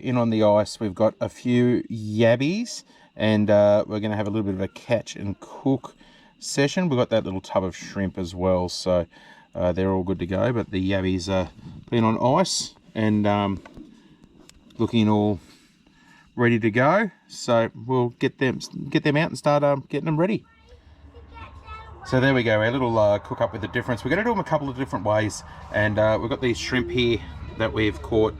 in on the ice, we've got a few yabbies, and we're going to have a little bit of a catch and cook session. We've got that little tub of shrimp as well, so they're all good to go. But the yabbies are been on ice and looking all ready to go. So we'll get them out and start getting them ready. So there we go, our little cook up with the difference. We're going to do them a couple of different ways, and we've got these shrimp here that we've caught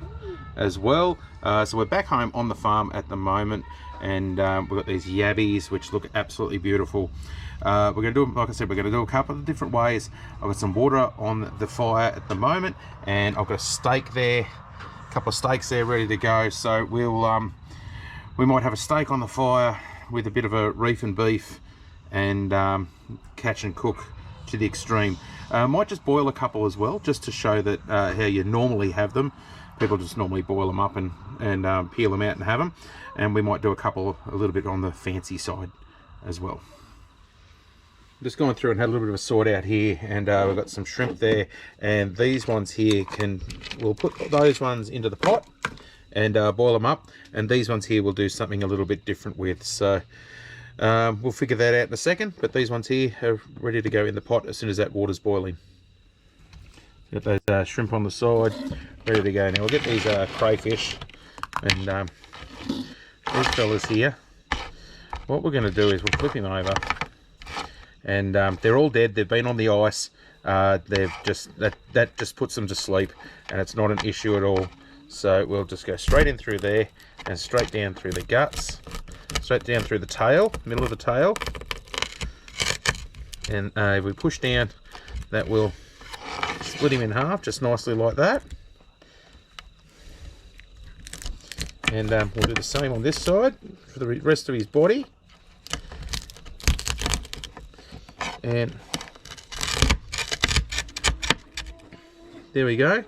as well. So we're back home on the farm at the moment, and we've got these yabbies which look absolutely beautiful. We're going to do, like I said, we're going to do a couple of different ways. I've got some water on the fire at the moment, and I've got a steak there, a couple of steaks there ready to go. So we'll we might have a steak on the fire with a bit of a reef and beef, and catch and cook to the extreme. Might just boil a couple as well, just to show that how you normally have them. People just normally boil them up and peel them out and have them. And we might do a little bit on the fancy side as well. Just going through and had a little bit of a sort out here, and we've got some shrimp there, and these ones here we'll put those ones into the pot and boil them up, and these ones here we'll do something a little bit different with. So we'll figure that out in a second, but these ones here are ready to go in the pot as soon as that water's boiling. Got those shrimp on the side, ready to go. Now we'll get these crayfish, and these fellas here, what we're going to do is we'll flip him over, and they're all dead. They've been on the ice. They've just that just puts them to sleep, and it's not an issue at all. So we'll just go straight in through there and straight down through the guts, straight down through the tail, middle of the tail, and if we push down, that will split him in half just nicely like that. And we'll do the same on this side for the rest of his body. And there we go.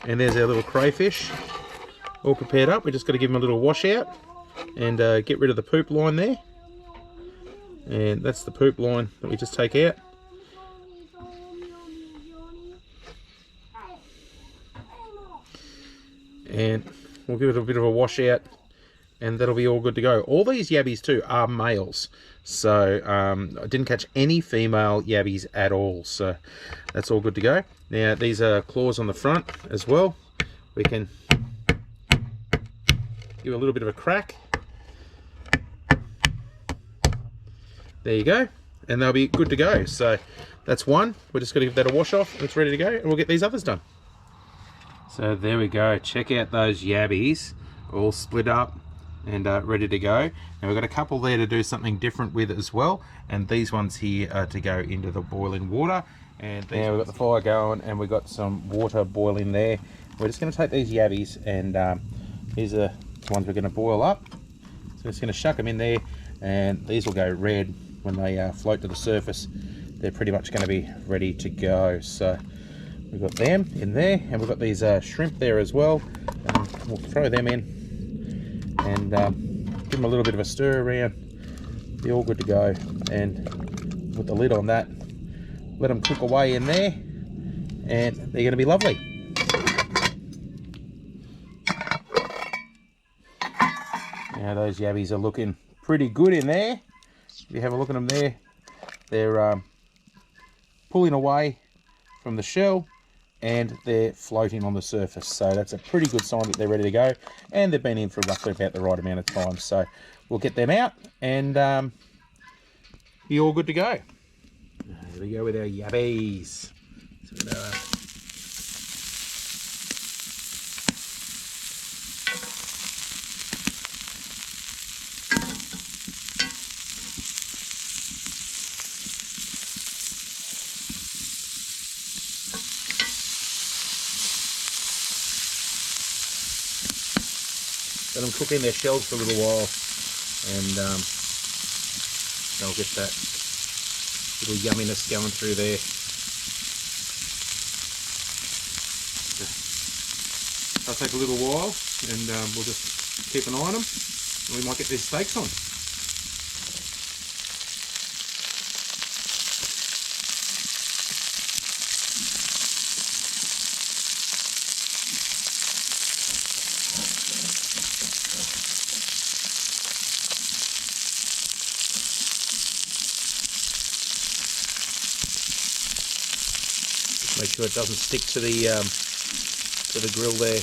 And there's our little crayfish all prepared up. We just got to give him a little wash out and get rid of the poop line there. And that's the poop line that we just take out. And we'll give it a bit of a wash out, and that'll be all good to go. All these yabbies too are males, so I didn't catch any female yabbies at all, so that's all good to go. Now these are claws on the front as well. We can give a little bit of a crack. There you go, and they'll be good to go. So that's one. We're just going to give that a wash off, and it's ready to go, and we'll get these others done. So there we go. Check out those yabbies, all split up and ready to go. Now we've got a couple there to do something different with as well, and these ones here are to go into the boiling water. And now we've got the fire going, and we've got some water boiling there. We're just going to take these yabbies, and these are the ones we're going to boil up. So we're just going to shuck them in there, and these will go red when they float to the surface. They're pretty much going to be ready to go. So we've got them in there, and we've got these shrimp there as well. We'll throw them in and give them a little bit of a stir around. Be all good to go, and put the lid on that. Let them cook away in there, and they're going to be lovely. Now those yabbies are looking pretty good in there. If you have a look at them there, they're pulling away from the shell, and they're floating on the surface. So that's a pretty good sign that they're ready to go, and they've been in for roughly about the right amount of time. So we'll get them out and be all good to go. There we go with our yabbies. Let them cook in their shells for a little while, and they'll get that little yumminess going through there. They'll take a little while, and we'll just keep an eye on them, and we might get these steaks on. Make sure it doesn't stick to the grill there,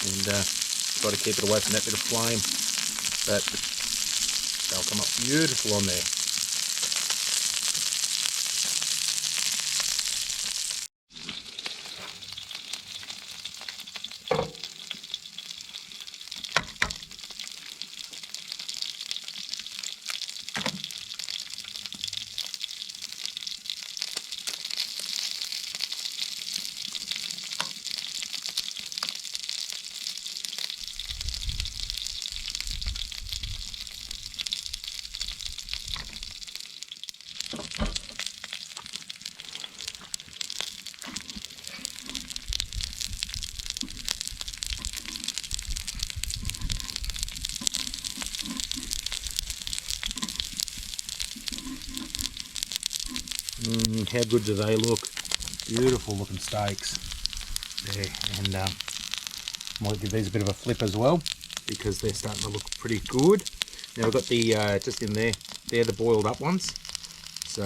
and try to keep it away from that bit of flame. But they'll come up beautiful on there. How good do they look? Beautiful looking steaks there, and might give these a bit of a flip as well because they're starting to look pretty good. Now we've got the just in there, they're the boiled up ones, so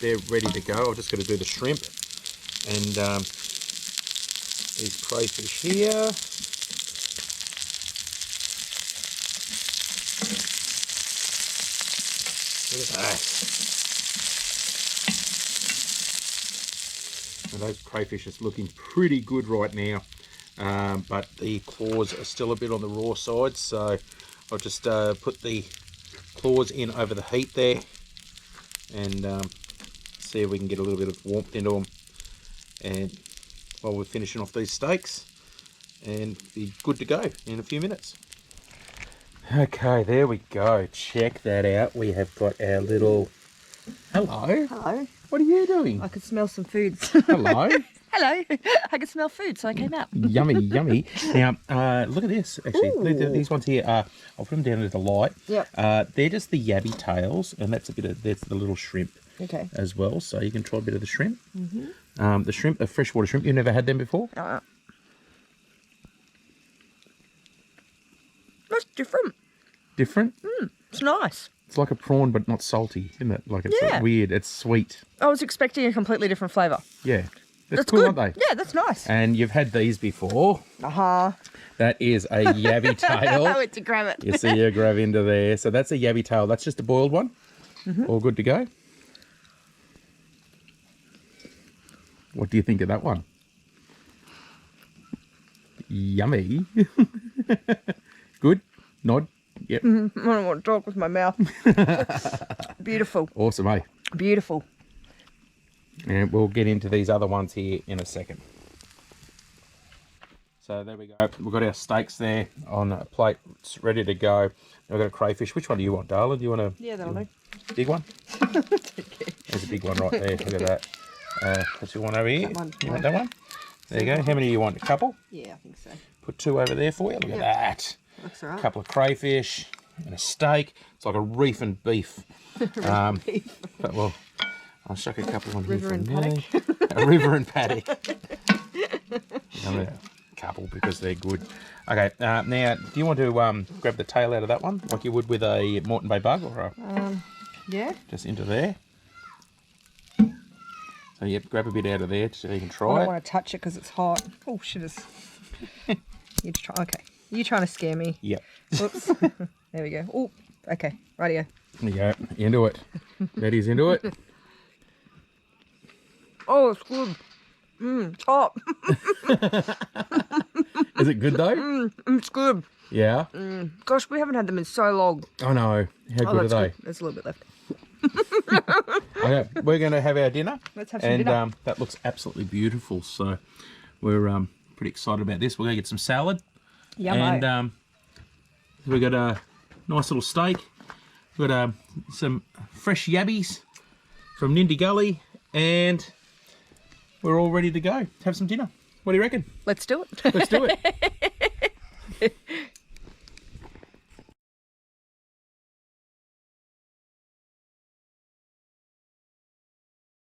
they're ready to go. I've just got to do the shrimp and these crayfish here. Look at that. Now those crayfish is looking pretty good right now, but the claws are still a bit on the raw side, so I'll just put the claws in over the heat there and see if we can get a little bit of warmth into them, and while we're finishing off these steaks, and be good to go in a few minutes. Okay, there we go. Check that out. We have got our little... Hello. Hello. What are you doing? I could smell some foods. Hello. Hello. I could smell food, so I came out. Yummy, yummy. Now, look at this, actually. These ones here, I'll put them down into the light. Yep. They're just the yabby tails, and that's the little shrimp as well. So you can try a bit of the shrimp. Mm-hmm. The shrimp, the freshwater shrimp, you've never had them before? That's different. Different? It's nice. It's like a prawn, but not salty, isn't it? Like it's like weird. It's sweet. I was expecting a completely different flavour. Yeah. That's cool, good. aren't they? Yeah, that's nice. And you've had these before. Uh-huh. That is a yabby tail. I went to grab it. You see, you grab into there. So that's a yabby tail. That's just a boiled one. All good to go. What do you think of that one? Yummy. Good. Nod. Yep. I don't want to talk with my mouth. Beautiful. Awesome, eh? Beautiful. And we'll get into these other ones here in a second. So there we go. We've got our steaks there on a plate. It's ready to go. Now we've got a crayfish. Which one do you want, darling? Do you want a that'll do. Big one? There's a big one right there. Look at that. Put your one over here. You want that one? There you go. How many do you want? A couple? Yeah, I think so. Put two over there for you. Look at that. Looks all right. A couple of crayfish and a steak. It's like a reef and beef. But well, I'll chuck a couple on here for me. A river and paddock. A couple because they're good. Okay, now do you want to grab the tail out of that one like you would with a Moreton Bay bug or a, yeah? just into there? So yep, grab a bit out of there so you can try it. I don't want to touch it because it's hot. Oh, shit. You try. Okay. You trying to scare me? Yep. Oops. There we go. Oh, okay. Rightio. There you go. Into it. Betty's into it. Oh, it's good. It's hot. Is it good though? It's good. Yeah. Gosh, we haven't had them in so long. I know. How good are they? Good. There's a little bit left. Okay, we're going to have our dinner. Let's have some dinner. And that looks absolutely beautiful. So we're pretty excited about this. We're going to get some salad. Yummo. And we've got a nice little steak. We've got some fresh yabbies from Nindigully, and we're all ready to go. Have some dinner. What do you reckon? Let's do it. Let's do it.